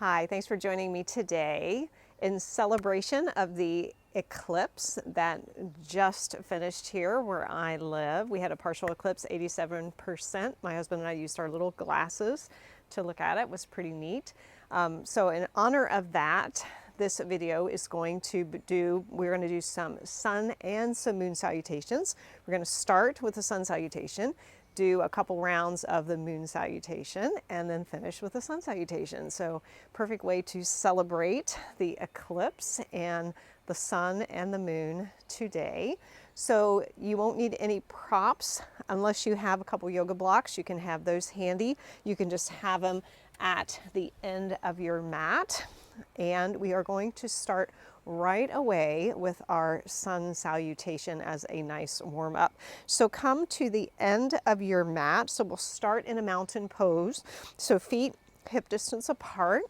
Hi, thanks for joining me today in celebration of the eclipse that just finished here where I live. We had a partial eclipse, 87%. My husband and I used our little glasses to look at it. It was pretty neat. So in honor of that, this video is going to we're going to do some sun and some moon salutations. We're going to start with the sun salutation, do a couple rounds of the moon salutation, and then finish with the sun salutation. So perfect way to celebrate the eclipse and the sun and the moon today. So you won't need any props unless you have a couple yoga blocks. You can have those handy. You can just have them at the end of your mat. And we are going to start right away with our sun salutation as a nice warm up. So come to the end of your mat. So we'll start in a mountain pose. So feet hip distance apart.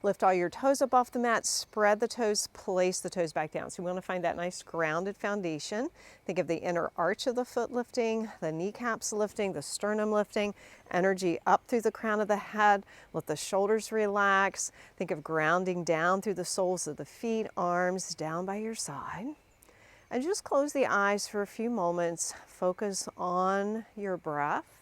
Lift all your toes up off the mat, spread the toes, place the toes back down. So we want to find that nice grounded foundation. Think of the inner arch of the foot lifting, the kneecaps lifting, the sternum lifting, energy up through the crown of the head. Let the shoulders relax. Think of grounding down through the soles of the feet, arms down by your side. And just close the eyes for a few moments. Focus on your breath.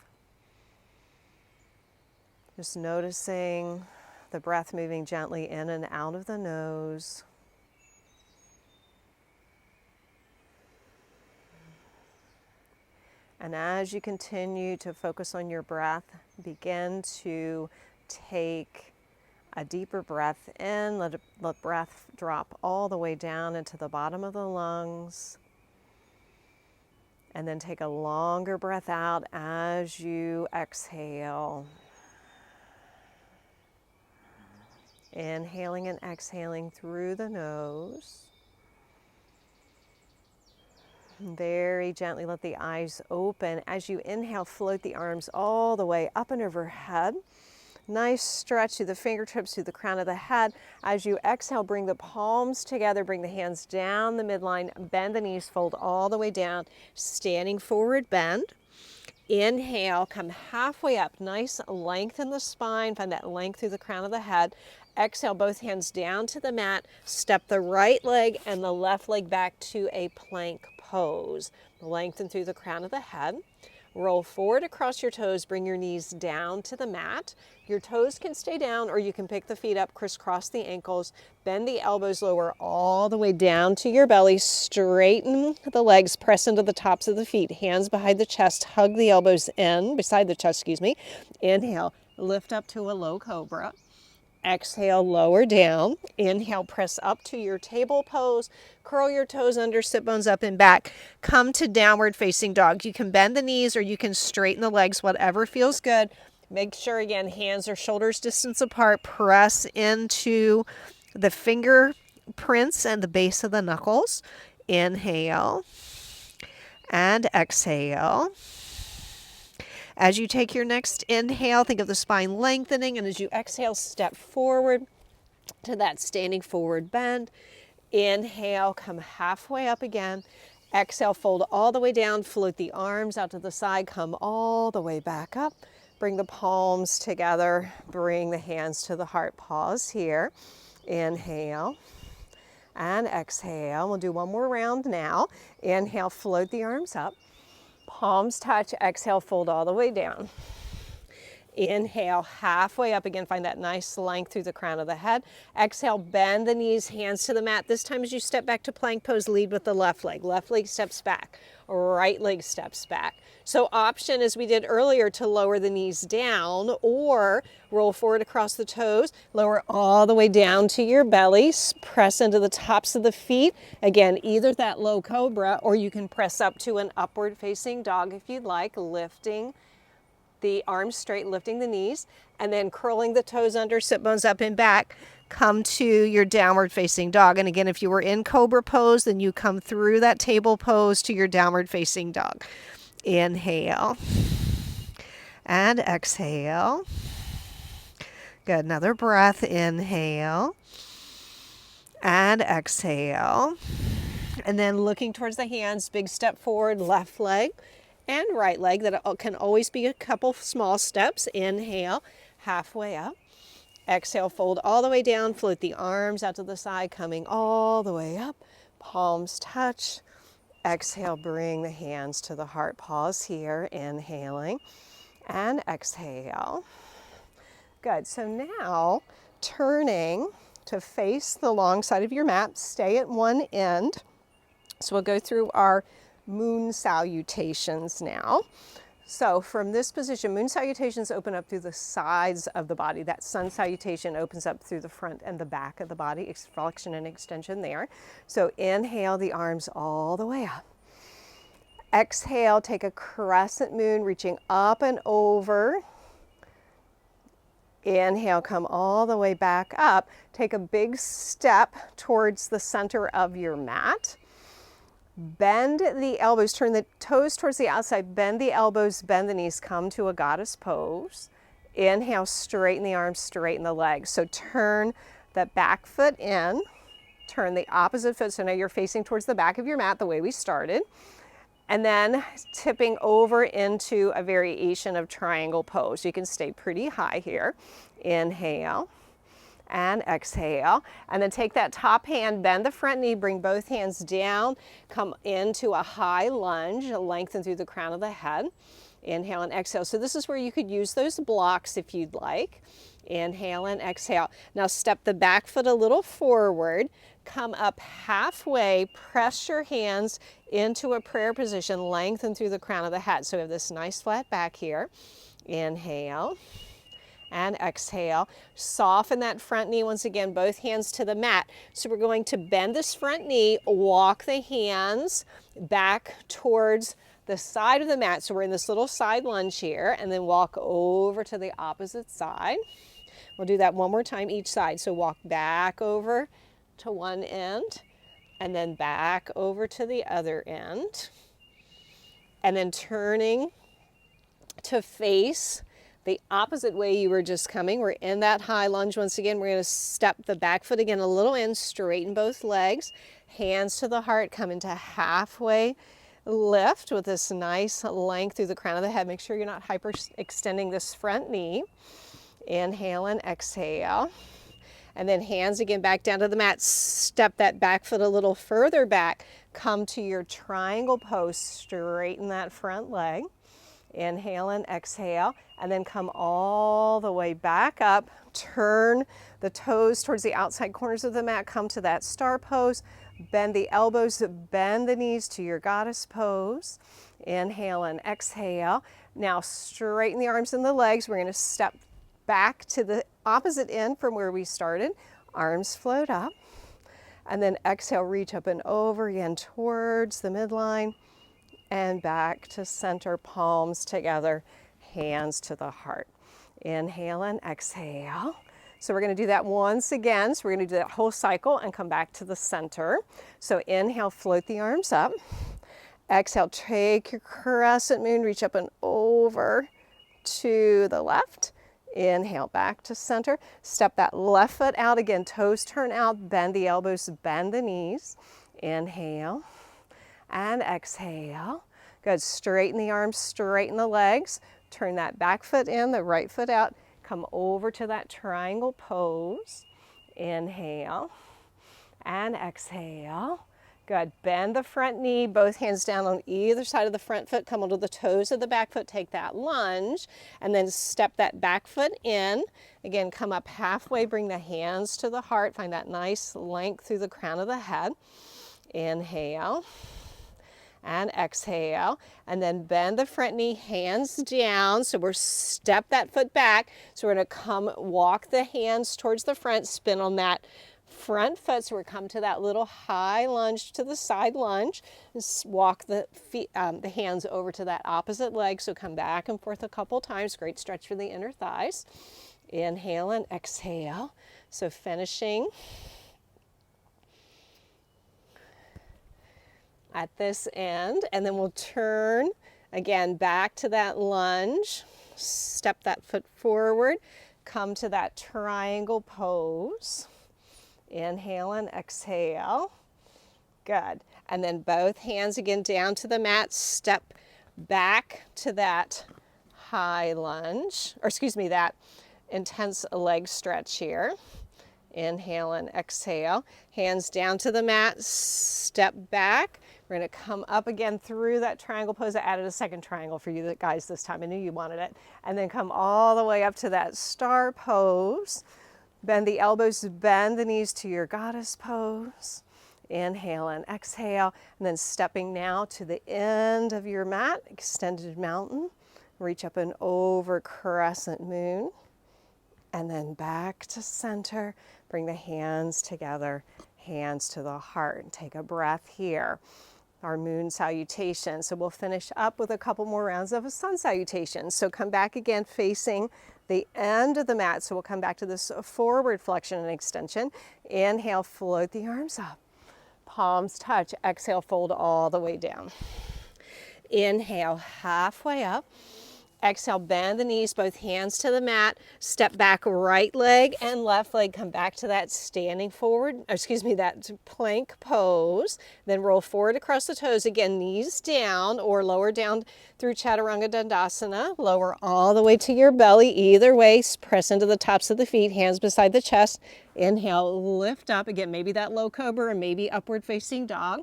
Just noticing the breath moving gently in and out of the nose. And as you continue to focus on your breath, begin to take a deeper breath in. Let breath drop all the way down into the bottom of the lungs. And then take a longer breath out as you exhale. Inhaling and exhaling through the nose. Very gently let the eyes open. As you inhale, float the arms all the way up and overhead. Nice stretch through the fingertips, through the crown of the head. As you exhale, bring the palms together, bring the hands down the midline, bend the knees, fold all the way down, standing forward bend. Inhale, come halfway up, nice length in the spine, find that length through the crown of the head. Exhale, both hands down to the mat, step the right leg and the left leg back to a plank pose. Lengthen through the crown of the head. Roll forward across your toes, bring your knees down to the mat. Your toes can stay down or you can pick the feet up, crisscross the ankles, bend the elbows lower all the way down to your belly, straighten the legs, press into the tops of the feet, hands behind the chest, hug the elbows in, beside the chest, Inhale, lift up to a low cobra. Exhale, lower down. Inhale, press up to your table pose. Curl your toes under, sit bones up and back. Come to downward facing dog. You can bend the knees or you can straighten the legs, whatever feels good. Make sure, again, hands are shoulders distance apart. Press into the fingerprints and the base of the knuckles. Inhale and exhale. As you take your next inhale, think of the spine lengthening, and as you exhale, step forward to that standing forward bend. Inhale, come halfway up again. Exhale, fold all the way down, float the arms out to the side, come all the way back up. Bring the palms together, bring the hands to the heart. Pause here. Inhale and exhale. We'll do one more round now. Inhale, float the arms up. Palms touch, exhale, fold all the way down. Inhale, halfway up again, find that nice length through the crown of the head. Exhale, bend the knees, hands to the mat. This time as you step back to plank pose, lead with the left leg. Left leg steps back, right leg steps back. So option, as we did earlier, to lower the knees down or roll forward across the toes, lower all the way down to your belly, press into the tops of the feet. Again, either that low cobra or you can press up to an upward facing dog if you'd like, lifting the arms straight, lifting the knees, and then curling the toes under, sit bones up and back. Come to your downward facing dog. And again, if you were in cobra pose, then you come through that table pose to your downward facing dog. Inhale and exhale. Good. Another breath. Inhale and exhale. And then looking towards the hands, big step forward, left leg and right leg. That can always be a couple small steps. Inhale, halfway up. Exhale, fold all the way down, float the arms out to the side, coming all the way up. Palms touch. Exhale, bring the hands to the heart. Pause here, inhaling and exhale. Good. So now turning to face the long side of your mat, stay at one end. So we'll go through our moon salutations now. So from this position, moon salutations open up through the sides of the body. That sun salutation opens up through the front and the back of the body, flexion and extension there. So inhale the arms all the way up. Exhale, take a crescent moon, reaching up and over. Inhale, come all the way back up. Take a big step towards the center of your mat. Bend the elbows, turn the toes towards the outside, bend the elbows, bend the knees, come to a goddess pose. Inhale, straighten the arms, straighten the legs. So turn the back foot in, turn the opposite foot, so now you're facing towards the back of your mat the way we started. And then tipping over into a variation of triangle pose. You can stay pretty high here. Inhale and exhale. And then take that top hand, bend the front knee, bring both hands down, come into a high lunge, lengthen through the crown of the head. Inhale and exhale. So this is where you could use those blocks if you'd like. Inhale and exhale. Now step the back foot a little forward, come up halfway, press your hands into a prayer position, lengthen through the crown of the head. So we have this nice flat back here. Inhale and exhale. Soften that front knee once again, both hands to the mat. So we're going to bend this front knee, walk the hands back towards the side of the mat. So we're in this little side lunge here, and then walk over to the opposite side. We'll do that one more time each side. So walk back over to one end, and then back over to the other end. And then turning to face the opposite way you were just coming. We're in that high lunge once again. We're going to step the back foot again a little in, straighten both legs, hands to the heart, come into halfway lift with this nice length through the crown of the head. Make sure you're not hyperextending this front knee. Inhale and exhale. And then hands again back down to the mat. Step that back foot a little further back. Come to your triangle pose. Straighten that front leg. Inhale and exhale, and then come all the way back up. Turn the toes towards the outside corners of the mat. Come to that star pose. Bend the elbows, bend the knees to your goddess pose. Inhale and exhale. Now straighten the arms and the legs. We're going to step back to the opposite end from where we started. Arms float up. And then exhale, reach up and over again towards the midline. And back to center, palms together, hands to the heart. Inhale and exhale. So we're going to do that once again. So we're going to do that whole cycle and come back to the center. So inhale, float the arms up. Exhale, take your crescent moon, reach up and over to the left. Inhale, back to center. Step that left foot out again, toes turn out, bend the elbows, bend the knees. Inhale and exhale. Good. Straighten the arms, straighten the legs. Turn that back foot in, the right foot out. Come over to that triangle pose. Inhale and exhale. Good. Bend the front knee, both hands down on either side of the front foot. Come onto the toes of the back foot. Take that lunge and then step that back foot in. Again, come up halfway, bring the hands to the heart. Find that nice length through the crown of the head. Inhale and exhale, and then bend the front knee, hands down. So we're step that foot back. So we're going to come walk the hands towards the front, spin on that front foot. So we're come to that little high lunge to the side lunge. Walk the feet, the hands over to that opposite leg. So come back and forth a couple times. Great stretch for the inner thighs. Inhale and exhale. So finishing at this end, and then we'll turn again back to that lunge, step that foot forward, come to that triangle pose. Inhale and exhale. Good. And then both hands again down to the mat, step back to that high lunge, or excuse me, that intense leg stretch here. Inhale and exhale. Hands down to the mat, step back. We're going to come up again through that triangle pose. I added a second triangle for you guys this time. I knew you wanted it. And then come all the way up to that star pose. Bend the elbows, bend the knees to your goddess pose. Inhale and exhale. And then stepping now to the end of your mat, extended mountain. Reach up and over crescent moon. And then back to center. Bring the hands together, hands to the heart. And take a breath here. Our moon salutation. So we'll finish up with a couple more rounds of a sun salutation. So come back again facing the end of the mat. So we'll come back to this forward flexion and extension. Inhale, float the arms up. Palms touch. Exhale, fold all the way down. Inhale, halfway up. Exhale, bend the knees, both hands to the mat. Step back, right leg and left leg. Come back to that standing forward, that plank pose. Then roll forward across the toes. Again, knees down or lower down through Chaturanga Dandasana. Lower all the way to your belly. Either way, press into the tops of the feet, hands beside the chest. Inhale, lift up. Again, maybe that low cobra or maybe upward facing dog.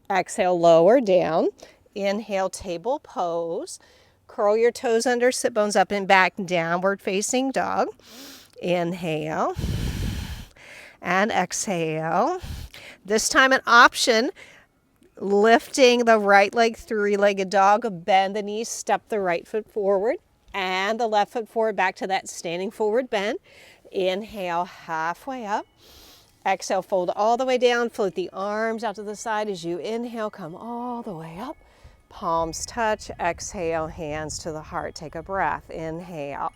Exhale, lower down. Inhale, table pose. Curl your toes under, sit bones up and back, downward facing dog. Inhale and exhale. This time an option, lifting the right leg, three-legged dog, bend the knees, step the right foot forward and the left foot forward back to that standing forward bend. Inhale, halfway up. Exhale, fold all the way down, float the arms out to the side as you inhale, come all the way up. Palms touch, exhale, hands to the heart. Take a breath, inhale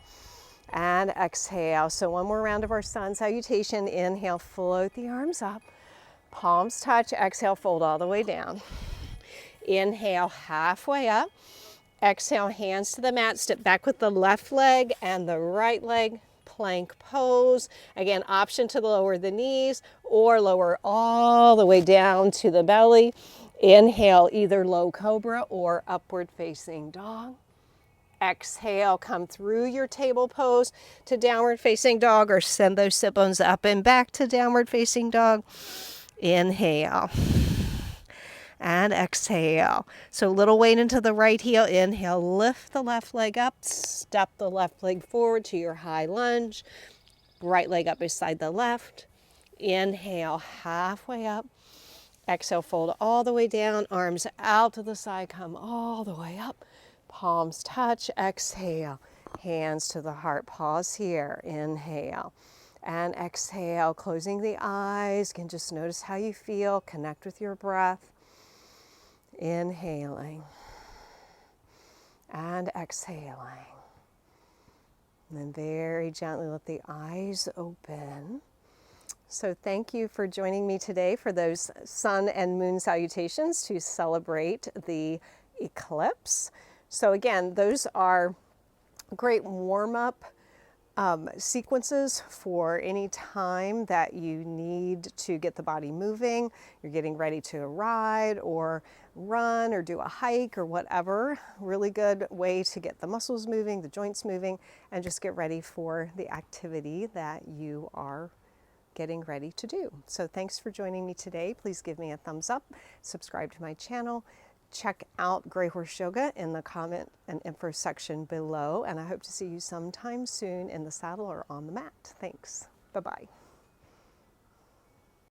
and exhale. So one more round of our sun salutation. Inhale, float the arms up. Palms touch, exhale, fold all the way down. Inhale, halfway up. Exhale, hands to the mat. Step back with the left leg and the right leg. Plank pose. Again, option to lower the knees or lower all the way down to the belly. Inhale, either low cobra or upward facing dog. Exhale, come through your table pose to downward facing dog or send those sit bones up and back to downward facing dog. Inhale and exhale. So little weight into the right heel. Inhale, lift the left leg up, step the left leg forward to your high lunge. Right leg up beside the left. Inhale, halfway up. Exhale, fold all the way down, arms out to the side, come all the way up. Palms touch, exhale, hands to the heart. Pause here, inhale and exhale, closing the eyes. You can just notice how you feel, connect with your breath. Inhaling and exhaling. And then very gently let the eyes open. So thank you for joining me today for those sun and moon salutations to celebrate the eclipse. So again, those are great warm-up sequences for any time that you need to get the body moving. You're getting ready to ride or run or do a hike or whatever. Really good way to get the muscles moving, the joints moving, and just get ready for the activity that you are getting ready to do. So thanks for joining me today. Please give me a thumbs up, subscribe to my channel, check out Gray Horse Yoga in the comment and info section below, and I hope to see you sometime soon in the saddle or on the mat. Thanks. Bye-bye.